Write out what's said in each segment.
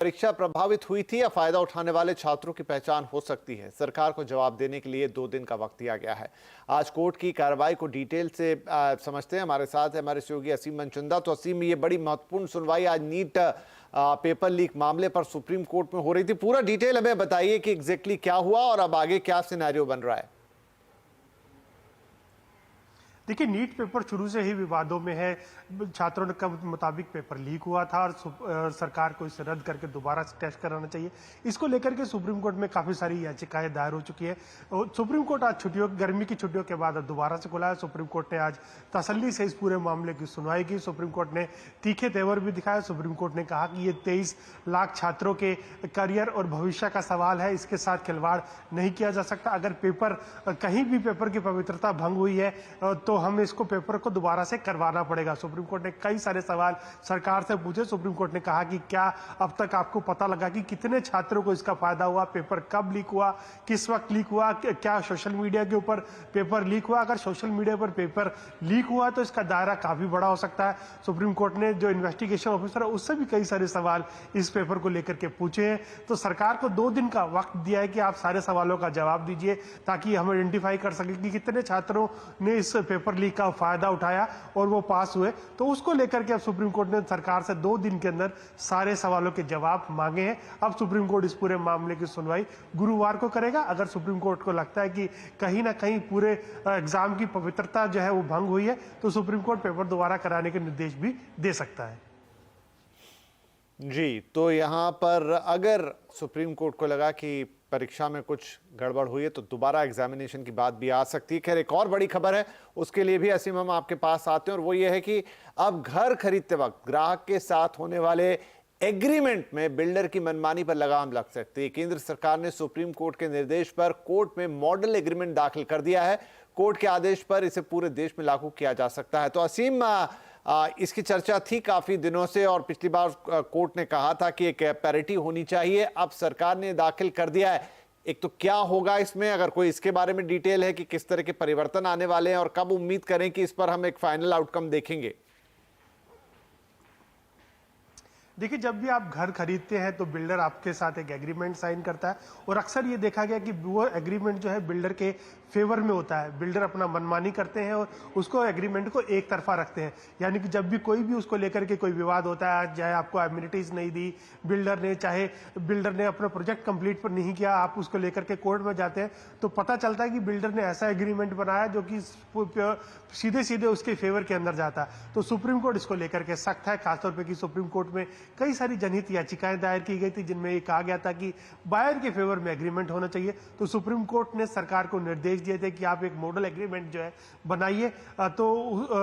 परीक्षा प्रभावित हुई थी या फायदा उठाने वाले छात्रों की पहचान हो सकती है? सरकार को जवाब देने के लिए 2 दिन का वक्त दिया गया है। आज कोर्ट की कार्रवाई को डिटेल से समझते हैं। हमारे साथ है हमारे सहयोगी असीम मनचंदा। तो असीम, ये बड़ी महत्वपूर्ण सुनवाई आज नीट पेपर लीक मामले पर सुप्रीम कोर्ट में हो रही थी। पूरा डिटेल हमें बताइए कि एग्जैक्टली क्या हुआ और अब आगे क्या सिनेरियो बन रहा है। देखिए, नीट पेपर शुरू से ही विवादों में है। छात्रों के मुताबिक पेपर लीक हुआ था और सरकार को इसे रद्द करके दोबारा से टेस्ट कराना चाहिए। इसको लेकर के सुप्रीम कोर्ट में काफी सारी याचिकाएं दायर हो चुकी है। सुप्रीम कोर्ट आज गर्मी की छुट्टियों के बाद दोबारा से खुला है। सुप्रीम कोर्ट ने आज तसल्ली से इस पूरे मामले की सुनवाई की। सुप्रीम कोर्ट ने तीखे तेवर भी दिखाया। सुप्रीम कोर्ट ने कहा कि ये 23 लाख छात्रों के करियर और भविष्य का सवाल है, इसके साथ खिलवाड़ नहीं किया जा सकता। अगर पेपर कहीं भी पेपर की पवित्रता भंग हुई है तो हमें इसको पेपर को दोबारा से करवाना पड़ेगा। सुप्रीम कोर्ट ने कई सारे सवाल सरकार से पूछे। सुप्रीम कोर्ट ने कहा कि क्या अब तक आपको पता लगा कि कितने छात्रों को इसका फायदा हुआ, पेपर कब लीक हुआ, किस वक्त लीक हुआ, क्या सोशल मीडिया के ऊपर पेपर लीक हुआ? अगर सोशल मीडिया पर पेपर लीक हुआ तो इसका दायरा काफी बड़ा हो सकता है। सुप्रीम कोर्ट ने जो इन्वेस्टिगेशन ऑफिसर है उससे भी कई सारे सवाल इस पेपर को लेकर के पूछे हैं। तो सरकार को 2 दिन का वक्त दिया है कि आप सारे सवालों का जवाब दीजिए ताकि हम आइडेंटिफाई कर सकें कि कितने छात्रों ने इस पेपर लीक का फायदा उठाया और वो पास हुए। तो उसको लेकर के अब सुप्रीम कोर्ट ने सरकार से 2 दिन के अंदर सारे सवालों के जवाब मांगे हैं। अब सुप्रीम कोर्ट इस पूरे मामले की सुनवाई गुरुवार को करेगा। अगर सुप्रीम कोर्ट को लगता है कि कहीं ना कहीं पूरे एग्जाम की पवित्रता जो है वो भंग हुई है तो सुप्रीम कोर्ट पेपर दोबारा कराने के निर्देश भी दे सकता है। जी, तो यहाँ पर अगर सुप्रीम कोर्ट को लगा कि परीक्षा में कुछ गड़बड़ हुई है तो दोबारा एग्जामिनेशन की बात भी आ सकती है। खैर, एक और बड़ी खबर है, उसके लिए भी असीम हम आपके पास आते हैं और वो ये है कि अब घर खरीदते वक्त ग्राहक के साथ होने वाले एग्रीमेंट में बिल्डर की मनमानी पर लगाम लग सकती है। केंद्र सरकार ने सुप्रीम कोर्ट के निर्देश पर कोर्ट में मॉडल एग्रीमेंट दाखिल कर दिया है। कोर्ट के आदेश पर इसे पूरे देश में लागू किया जा सकता है। तो असीम, इसकी चर्चा थी काफी दिनों से और पिछली बार कोर्ट ने कहा था कि एक पैरिटी होनी चाहिए। अब सरकार ने दाखिल कर दिया है। एक तो क्या होगा इसमें, अगर कोई इसके बारे में डिटेल है कि किस तरह के परिवर्तन आने वाले हैं और कब उम्मीद करें कि इस पर हम एक फाइनल आउटकम देखेंगे? देखिए, जब भी आप घर खरीदते हैं तो बिल्डर आपके साथ एक एग्रीमेंट साइन करता है और अक्सर ये देखा गया कि वो एग्रीमेंट जो है बिल्डर के फेवर में होता है। बिल्डर अपना मनमानी करते हैं और उसको एग्रीमेंट को एक तरफा रखते हैं। यानी कि जब भी कोई भी उसको लेकर के कोई विवाद होता है, चाहे आपको एमिनिटीज नहीं दी बिल्डर ने, चाहे बिल्डर ने अपना प्रोजेक्ट कंप्लीट पर नहीं किया, आप उसको लेकर के कोर्ट में जाते हैं तो पता चलता है कि बिल्डर ने ऐसा एग्रीमेंट बनाया जो कि सीधे सीधे उसके फेवर के अंदर जाता है। तो सुप्रीम कोर्ट इसको लेकर के सख्त है। खासतौर पर कि सुप्रीम कोर्ट में कई सारी जनहित याचिकाएं दायर की गई थी जिनमें ये कहा गया था कि बायर के फेवर में एग्रीमेंट होना चाहिए। तो सुप्रीम कोर्ट ने सरकार को निर्देश दिए थे कि आप एक मॉडल एग्रीमेंट जो है बनाइए। तो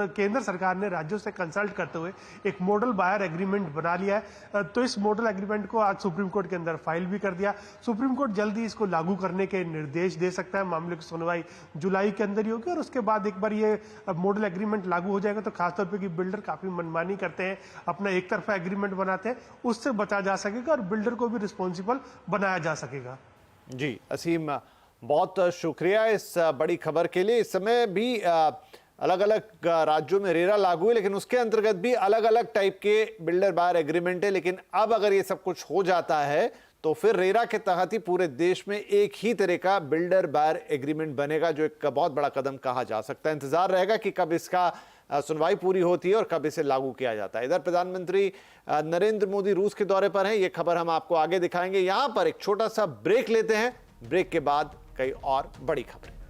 केंद्र सरकार ने राज्यों से कंसल्ट करते हुए एक मॉडल बायर एग्रीमेंट बना लिया है। तो इस मॉडल एग्रीमेंट को आज सुप्रीम कोर्ट के अंदर फाइल भी कर दिया। सुप्रीम कोर्ट जल्दी इसको लागू करने के निर्देश दे सकता है। मामले की सुनवाई जुलाई के अंदर ही होगी और उसके बाद एक बार ये मॉडल एग्रीमेंट लागू हो जाएगा तो खासतौर पर कि बिल्डर काफी मनमानी करते हैं, अपना एक तरफा एग्रीमेंट बनाते हैं, उससे बचा जा सकेगा और बिल्डर को भी रिस्पॉन्सिबल बनाया जा सकेगा। जी असीम, बहुत शुक्रिया इस बड़ी खबर के लिए। इस समय भी अलग अलग राज्यों में रेरा लागू है, लेकिन उसके अंतर्गत भी अलग अलग टाइप के बिल्डर बायर एग्रीमेंट है। लेकिन अब अगर ये सब कुछ हो जाता है तो फिर रेरा के तहत ही पूरे देश में एक ही तरह का बिल्डर बायर एग्रीमेंट बनेगा, जो एक बहुत बड़ा कदम कहा जा सकता है। इंतजार रहेगा कि कब इसका सुनवाई पूरी होती है और कब इसे लागू किया जाता है। इधर प्रधानमंत्री नरेंद्र मोदी रूस के दौरे पर हैं। ये खबर हम आपको आगे दिखाएंगे। यहां पर एक छोटा सा ब्रेक लेते हैं। ब्रेक के बाद कई और बड़ी खबरें।